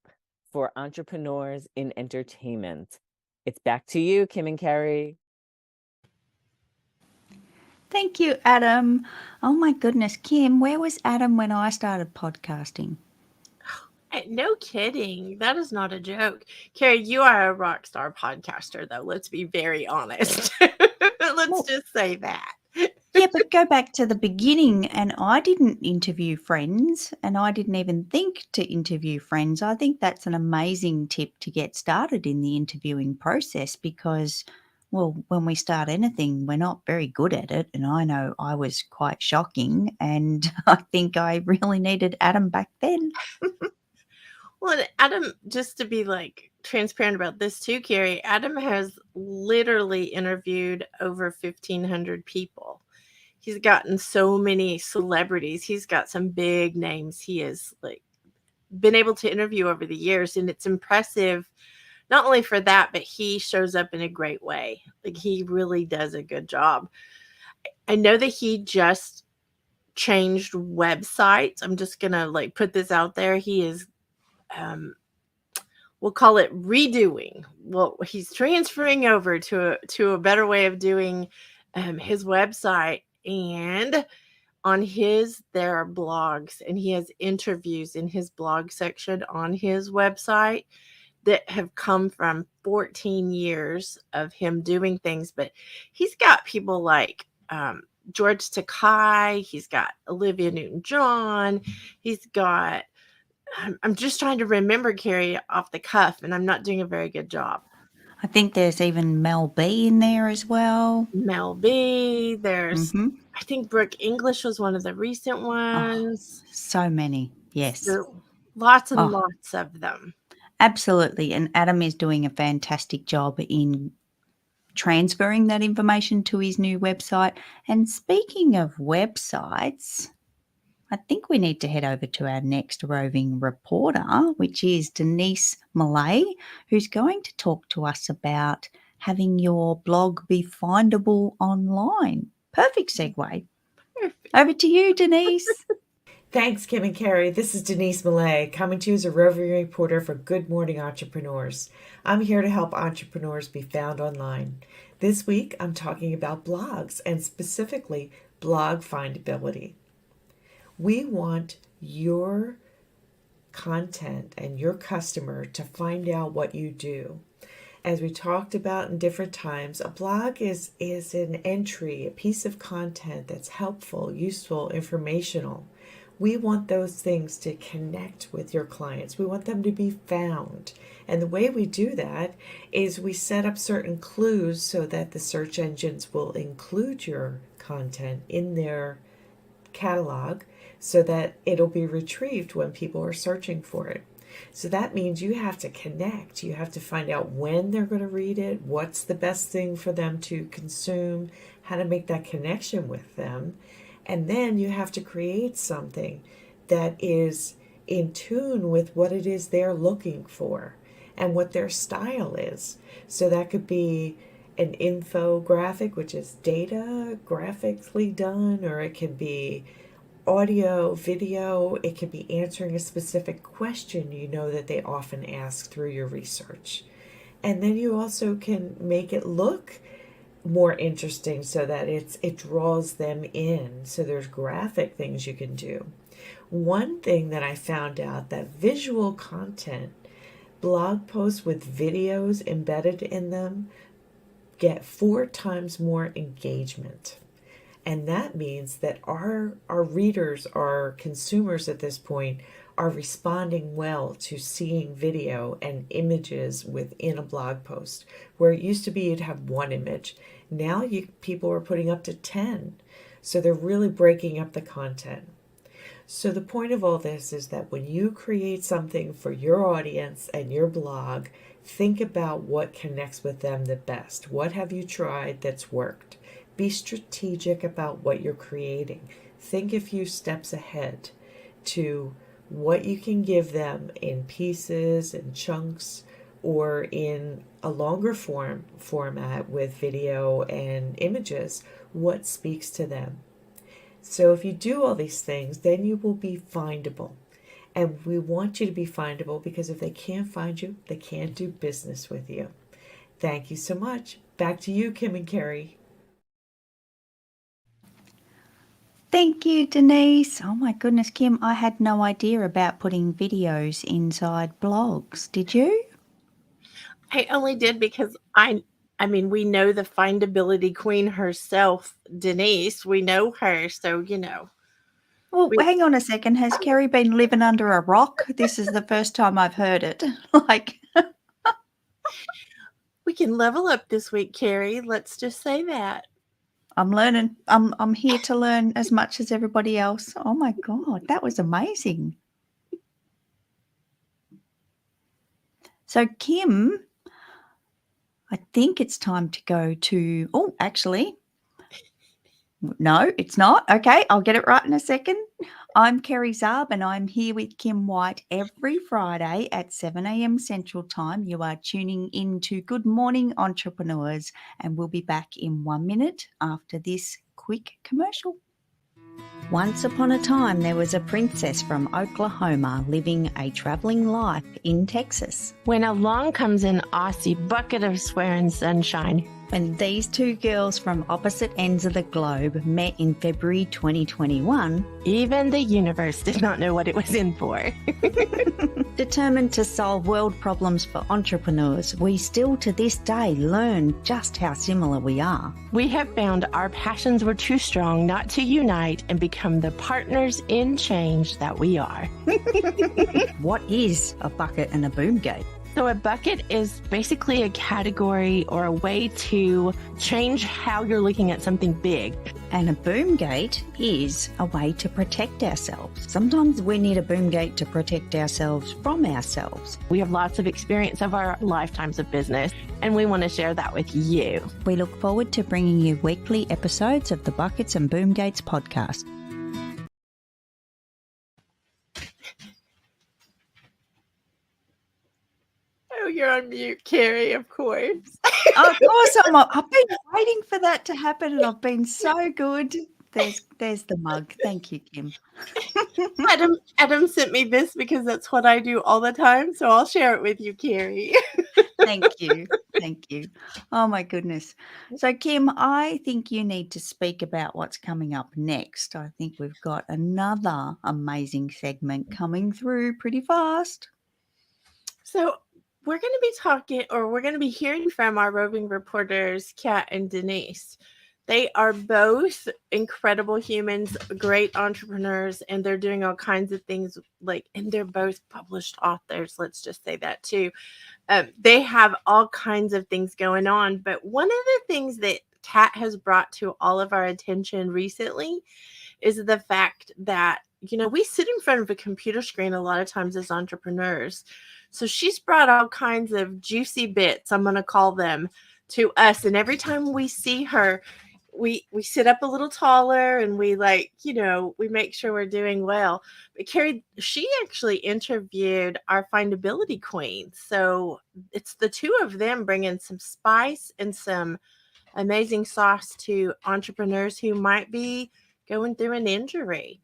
for entrepreneurs in entertainment. It's back to you, Kim and Carrie. Thank you, Adam. Oh my goodness, Kim, where was Adam when I started podcasting? No kidding. That is not a joke. Carrie, you are a rock star podcaster, though. Let's be very honest. Let's just say that. Yeah, but go back to the beginning, and I didn't interview friends, and I didn't even think to interview friends. I think that's an amazing tip to get started in the interviewing process because, well, when we start anything, we're not very good at it. And I know I was quite shocking, and I think I really needed Adam back then. Well, and Adam, just to be like transparent about this too, Carrie, Adam has literally interviewed over 1,500 people. He's gotten so many celebrities. He's got some big names he has like been able to interview over the years. And it's impressive, not only for that, but he shows up in a great way. Like he really does a good job. I know that he just changed websites. I'm just going to like put this out there. He is, we'll call it redoing. Well, he's transferring over to a better way of doing his website. And on his, there are blogs, and he has interviews in his blog section on his website that have come from 14 years of him doing things. But he's got people like George Takei, he's got Olivia Newton-John, he's got, I'm just trying to remember, Carrie, off the cuff, and I'm not doing a very good job. I think there's even Mel B in there as well. Mel B. There's, I think Brooke English was one of the recent ones. So many, yes. Lots and lots of them. Absolutely. And Adam is doing a fantastic job in transferring that information to his new website. And speaking of websites, I think we need to head over to our next roving reporter, which is Denise Millay, who's going to talk to us about having your blog be findable online. Perfect segue. Over to you, Denise. Thanks, Kim and Carrie. This is Denise Millay, coming to you as a roving reporter for Good Morning Entrepreneurs. I'm here to help entrepreneurs be found online. This week, I'm talking about blogs and specifically blog findability. We want your content and your customer to find out what you do. As we talked about in different times, a blog is an entry, a piece of content that's helpful, useful, informational. We want those things to connect with your clients. We want them to be found. And the way we do that is we set up certain clues so that the search engines will include your content in their catalog so that it'll be retrieved when people are searching for it. So that means you have to connect. You have to find out when they're going to read it, what's the best thing for them to consume, how to make that connection with them. And then you have to create something that is in tune with what it is they're looking for and what their style is. So that could be an infographic, which is data graphically done, or it can be audio, video, it could be answering a specific question you know that they often ask through your research. And then you also can make it look more interesting so that it draws them in. So there's graphic things you can do. One thing that I found out that visual content, blog posts with videos embedded in them, get 4 times more engagement. And that means that our readers, our consumers at this point, are responding well to seeing video and images within a blog post. Where it used to be you'd have 1 image. Now people are putting up to 10. So they're really breaking up the content. So the point of all this is that when you create something for your audience and your blog, think about what connects with them the best. What have you tried that's worked? Be strategic about what you're creating. Think a few steps ahead to what you can give them in pieces and chunks or in a longer format with video and images, what speaks to them. So if you do all these things, then you will be findable. And we want you to be findable because if they can't find you, they can't do business with you. Thank you so much. Back to you, Kim and Carrie. Thank you, Denise. Oh my goodness, Kim, I had no idea about putting videos inside blogs. Did you? I only did because I mean, we know the findability queen herself, Denise. We know her, so you know. Well, hang on a second. Has Kerry been living under a rock? This is the first time I've heard it. We can level up this week, Carrie. Let's just say that. I'm learning. I'm here to learn as much as everybody else. Oh my God, that was amazing. So, Kim, I think it's time to go to, oh, actually, no, it's not. Okay, I'll get it right in a second. I'm Kerry Zarb and I'm here with Kim White every Friday at 7 a.m. Central Time. You are tuning in to Good Morning Entrepreneurs, and we'll be back in 1 minute after this quick commercial. Once upon a time, there was a princess from Oklahoma living a traveling life in Texas. When along comes an Aussie bucket of swearing sunshine. When these two girls from opposite ends of the globe met in February 2021, even the universe did not know what it was in for. Determined to solve world problems for entrepreneurs, we still to this day learn just how similar we are. We have found our passions were too strong not to unite and become the partners in change that we are. What is a bucket and a boom gate? So a bucket is basically a category or a way to change how you're looking at something big. And a boom gate is a way to protect ourselves. Sometimes we need a boom gate to protect ourselves from ourselves. We have lots of experience of our lifetimes of business, and we want to share that with you. We look forward to bringing you weekly episodes of the Buckets and Boom Gates podcast. Oh, you're on mute, Carrie, of course. Of course I've been waiting for that to happen and I've been so good. There's the mug. Thank you, Kim. Adam sent me this because that's what I do all the time, so I'll share it with you, Carrie. Thank you. Thank you. Oh my goodness. So Kim, I think you need to speak about what's coming up next. I think we've got another amazing segment coming through pretty fast. So we're going to be talking, or we're going to be hearing from our roving reporters, Kat and Denise. They are both incredible humans, great entrepreneurs, and they're doing all kinds of things and they're both published authors. Let's just say that too. They have all kinds of things going on. But one of the things that Kat has brought to all of our attention recently is the fact that, we sit in front of a computer screen a lot of times as entrepreneurs. So she's brought all kinds of juicy bits, I'm going to call them, to us. And every time we see her, we sit up a little taller and we we make sure we're doing well. But Carrie, she actually interviewed our findability queen. So it's the two of them bringing some spice and some amazing sauce to entrepreneurs who might be going through an injury.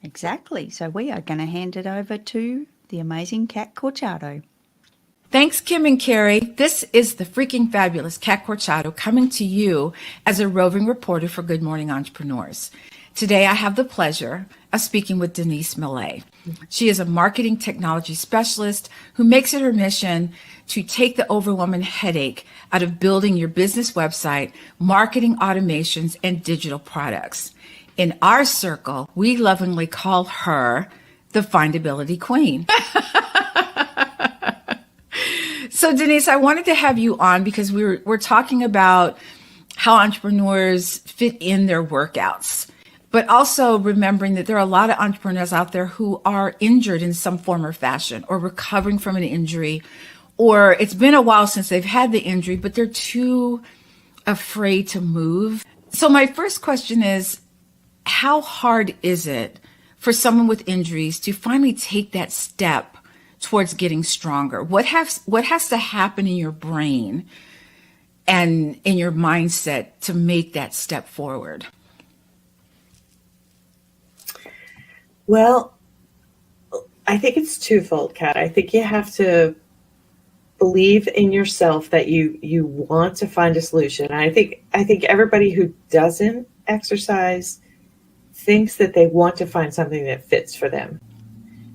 Exactly. So we are going to hand it over to the amazing Kat Corchado. Thanks, Kim and Carrie. This is the freaking fabulous Kat Corchado coming to you as a roving reporter for Good Morning Entrepreneurs. Today, I have the pleasure of speaking with Denise Millay. She is a marketing technology specialist who makes it her mission to take the overwhelming headache out of building your business website, marketing automations, and digital products. In our circle, we lovingly call her the findability queen. So Denise, I wanted to have you on because we're talking about how entrepreneurs fit in their workouts. but also remembering that there are a lot of entrepreneurs out there who are injured in some form or fashion, or recovering from an injury, or it's been a while since they've had the injury, but they're too afraid to move. So my first question is, how hard is it for someone with injuries to finally take that step towards getting stronger? What has to happen in your brain and in your mindset to make that step forward? Well, I think it's twofold, Kat. I think you have to believe in yourself that you want to find a solution. And I think everybody who doesn't exercise thinks that they want to find something that fits for them.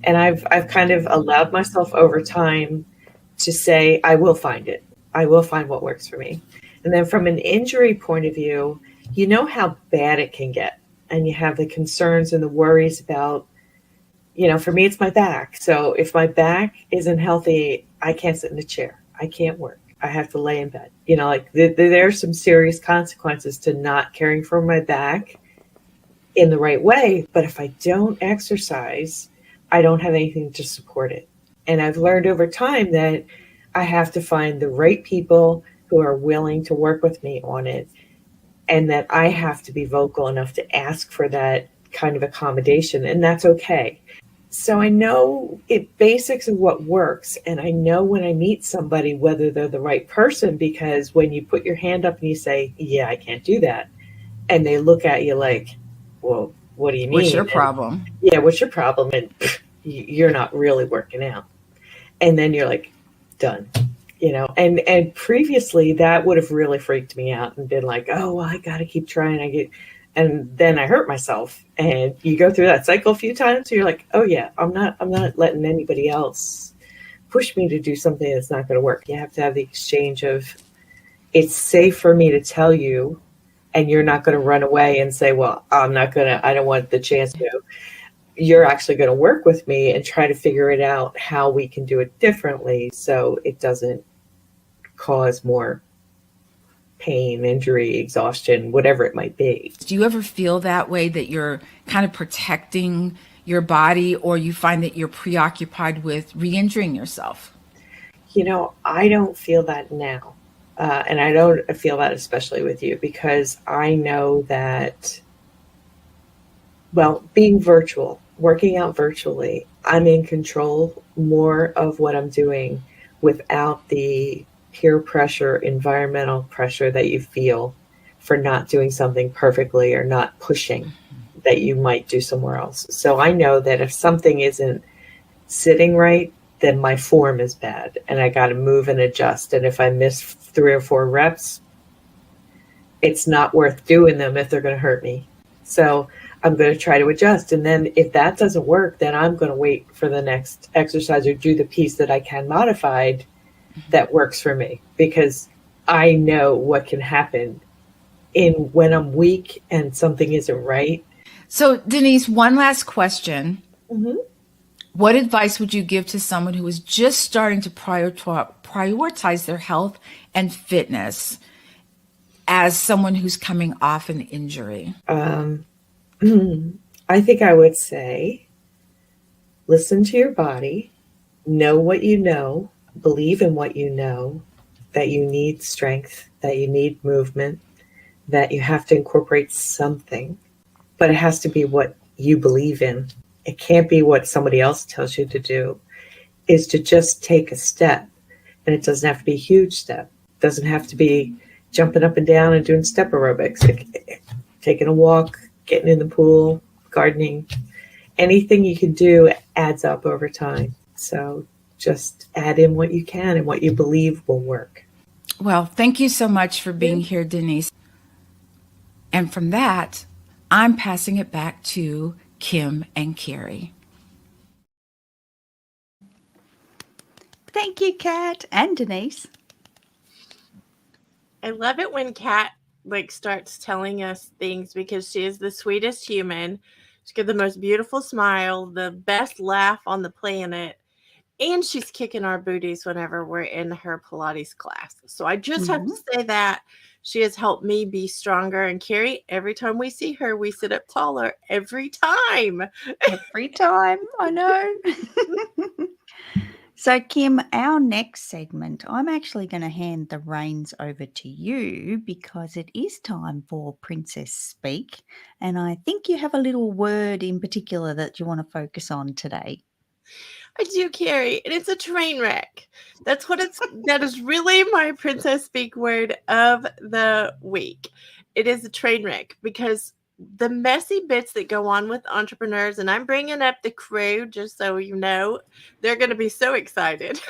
And I've kind of allowed myself over time to say, I will find it. I will find what works for me. And then from an injury point of view, you know how bad it can get. And you have the concerns and the worries about, for me, it's my back. So if my back isn't healthy, I can't sit in a chair. I can't work. I have to lay in bed. There are some serious consequences to not caring for my back in the right way. But if I don't exercise, I don't have anything to support it. And I've learned over time that I have to find the right people who are willing to work with me on it, and that I have to be vocal enough to ask for that kind of accommodation, and that's okay. So I know basics of what works, and I know when I meet somebody whether they're the right person, because when you put your hand up and you say, yeah, I can't do that, and they look at you like, well, what do you mean? What's your problem? Yeah, what's your problem? And you're not really working out. And then you're like, done. And previously that would have really freaked me out and been like, oh, well, I got to keep trying. And then I hurt myself. And you go through that cycle a few times. So you're like, oh yeah, I'm not letting anybody else push me to do something that's not going to work. You have to have the exchange of, it's safe for me to tell you, and you're not going to run away and say, well, I don't want the chance to. You're actually going to work with me and try to figure it out how we can do it differently so it doesn't cause more pain, injury, exhaustion, whatever it might be. Do you ever feel that way, that you're kind of protecting your body, or you find that you're preoccupied with re-injuring yourself? I don't feel that now. And I don't feel that especially with you, because I know that, being virtual, working out virtually, I'm in control more of what I'm doing without the peer pressure, environmental pressure that you feel for not doing something perfectly or not pushing that you might do somewhere else. So I know that if something isn't sitting right, then my form is bad and I got to move and adjust. And if I miss 3 or 4 reps, it's not worth doing them if they're going to hurt me. So I'm going to try to adjust. And then if that doesn't work, then I'm going to wait for the next exercise or do the piece that I can modified that works for me, because I know what can happen when I'm weak and something isn't right. So Denise, one last question. Mm-hmm. What advice would you give to someone who is just starting to prioritize their health and fitness as someone who's coming off an injury? I think I would say, listen to your body, know what you know, believe in what you know, that you need strength, that you need movement, that you have to incorporate something, but it has to be what you believe in. It can't be what somebody else tells you to do. Is to just take a step. And it doesn't have to be a huge step. It doesn't have to be jumping up and down and doing step aerobics. Taking a walk, getting in the pool, gardening. Anything you can do adds up over time. So just add in what you can and what you believe will work. Well, thank you so much for being here, Denise. And from that, I'm passing it back to Kim and Carrie. Thank you, Kat and Denise. I love it when Kat starts telling us things, because she is the sweetest human. She's got the most beautiful smile, the best laugh on the planet, and she's kicking our booties whenever we're in her Pilates class. So I just have to say that She has helped me be stronger. And Carrie, every time we see her, we sit up taller every time. Every time, I know. So, Kim, our next segment, I'm actually going to hand the reins over to you because it is time for Princess Speak. And I think you have a little word in particular that you want to focus on today. I do, Carrie, and it's a train wreck. That is really my Princess Speak word of the week. It is a train wreck because the messy bits that go on with entrepreneurs, and I'm bringing up the crew just so you know, they're going to be so excited.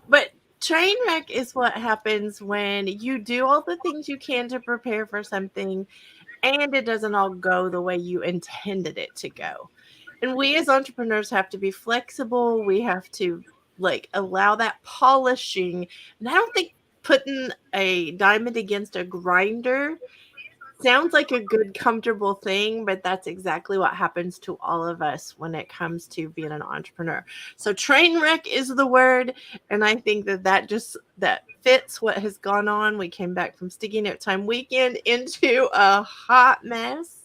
But train wreck is what happens when you do all the things you can to prepare for something and it doesn't all go the way you intended it to go. And we as entrepreneurs have to be flexible. We have to allow that polishing. And I don't think putting a diamond against a grinder sounds like a good, comfortable thing, but that's exactly what happens to all of us when it comes to being an entrepreneur. So train wreck is the word. And I think that fits what has gone on. We came back from Sticky Note Time weekend into a hot mess.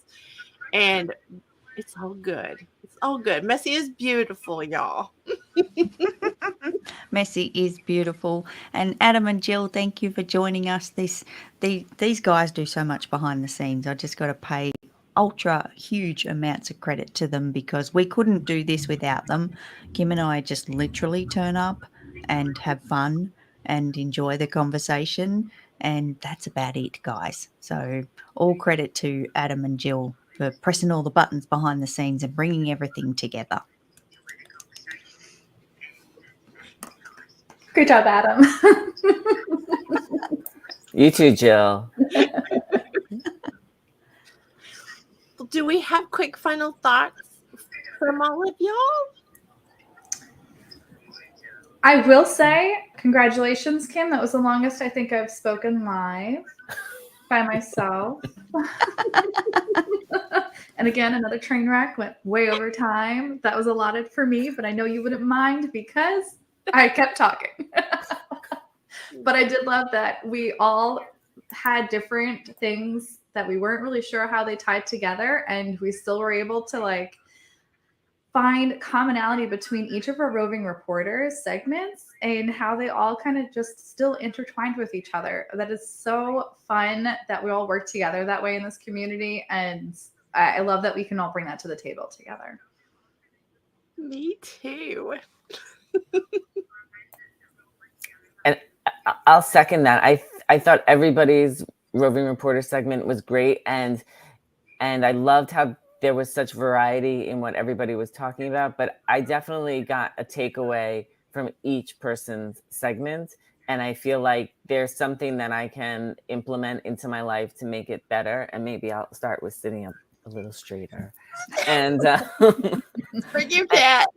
And it's all good. It's all good. Messy is beautiful, y'all. Messy is beautiful. And Adam and Jill, thank you for joining us. These guys do so much behind the scenes. I just got to pay ultra huge amounts of credit to them because we couldn't do this without them. Kim and I just literally turn up and have fun and enjoy the conversation. And that's about it, guys. So all credit to Adam and Jill for pressing all the buttons behind the scenes and bringing everything together. Great job, Adam. You too, Jill. Do we have quick final thoughts from all of y'all? I will say, congratulations, Kim. That was the longest I think I've spoken live by myself. And again, another train wreck, went way over time. That was allotted for me, but I know you wouldn't mind because I kept talking. But I did love that we all had different things that we weren't really sure how they tied together, and we still were able to find commonality between each of our roving reporters segments and how they all kind of just still intertwined with each other. That is so fun that we all work together that way in this community, and I love that we can all bring that to the table together. Me too. And I'll second that. I thought everybody's roving reporter segment was great, and I loved how there was such variety in what everybody was talking about. But I definitely got a takeaway from each person's segment, and I feel like there's something that I can implement into my life to make it better. And maybe I'll start with sitting up a little straighter. And for you, Cat.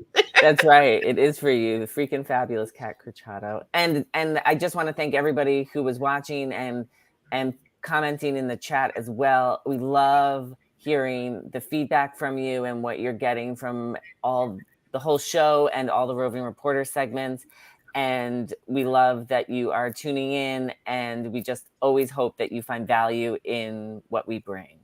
That's right. It is for you, the freaking fabulous Cat Cruciato. And I just want to thank everybody who was watching and commenting in the chat as well. We love hearing the feedback from you and what you're getting from the whole show and all the roving reporter segments. And we love that you are tuning in, and we just always hope that you find value in what we bring.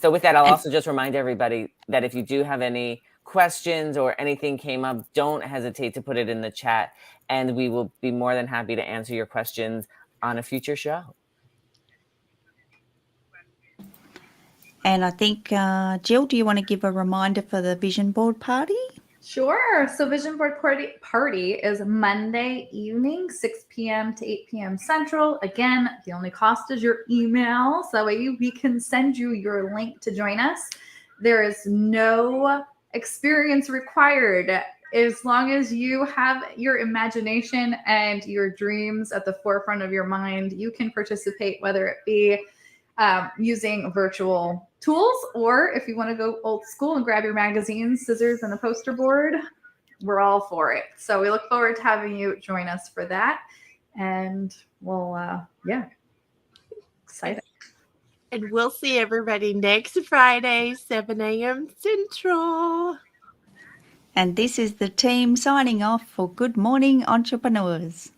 So with that, I'll also just remind everybody that if you do have any questions or anything came up, don't hesitate to put it in the chat, and we will be more than happy to answer your questions on a future show. And I think, Jill, do you want to give a reminder for the vision board party? Sure. So Vision Board Party is Monday evening, 6 p.m. to 8 p.m. Central. Again, the only cost is your email. So that way we can send you your link to join us. There is no experience required. As long as you have your imagination and your dreams at the forefront of your mind, you can participate, whether it be using virtual tools, or if you want to go old school and grab your magazines, scissors, and a poster board, we're all for it. So we look forward to having you join us for that. And we'll, excited. And we'll see everybody next Friday, 7 a.m. Central. And this is the team signing off for Good Morning Entrepreneurs.